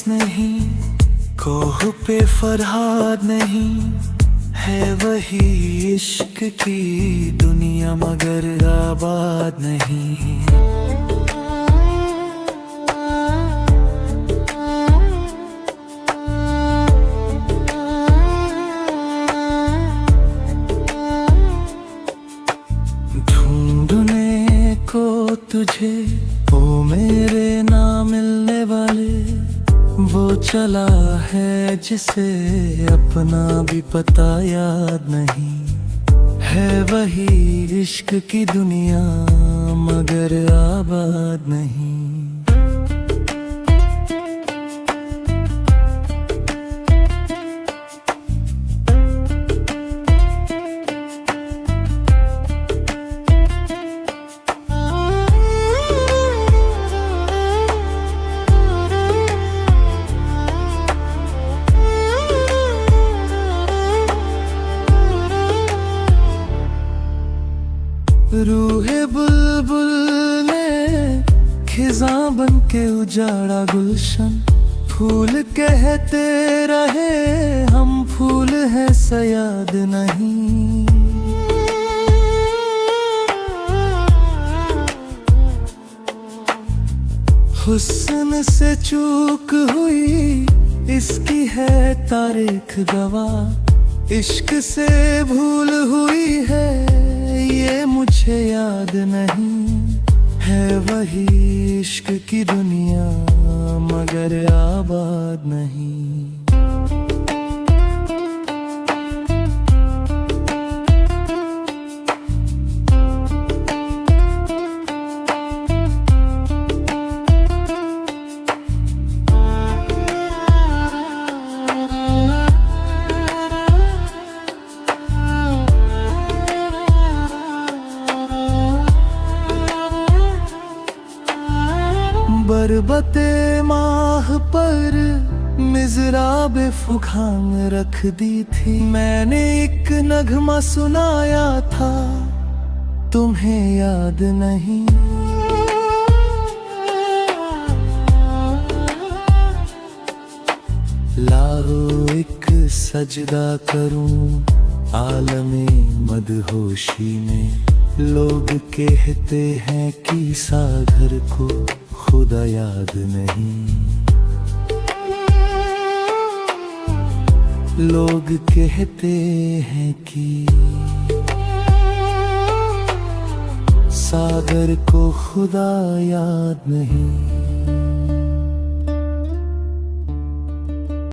नहीं, कोह पे फरहाद नहीं, है वही इश्क की दुनिया मगर आबाद नहीं। ढूंढने को तुझे ओ मेरे ना मिलने वाले, वो चला है जिसे अपना भी पता याद नहीं, है वही इश्क की दुनिया मगर आबाद नहीं। रूहे बुलबुल ने खिज़ां बन के उजाड़ा गुलशन, फूल कहते रहे हम फूल हैं सयाद नहीं। हुस्न से चूक हुई इसकी है तारीख गवाह, इश्क से भूल हुई है ये मुझे याद नहीं, है वही इश्क की दुनिया मगर आबाद नहीं। बरबते माह पर मिज़राब फुखान रख दी थी, मैंने एक नगमा सुनाया था तुम्हें याद नहीं। लाओ एक सजदा करूं आलमे मदहोशी में, लोग कहते हैं कि सागर को खुदा याद नहीं। लोग कहते हैं कि सागर को खुदा याद नहीं।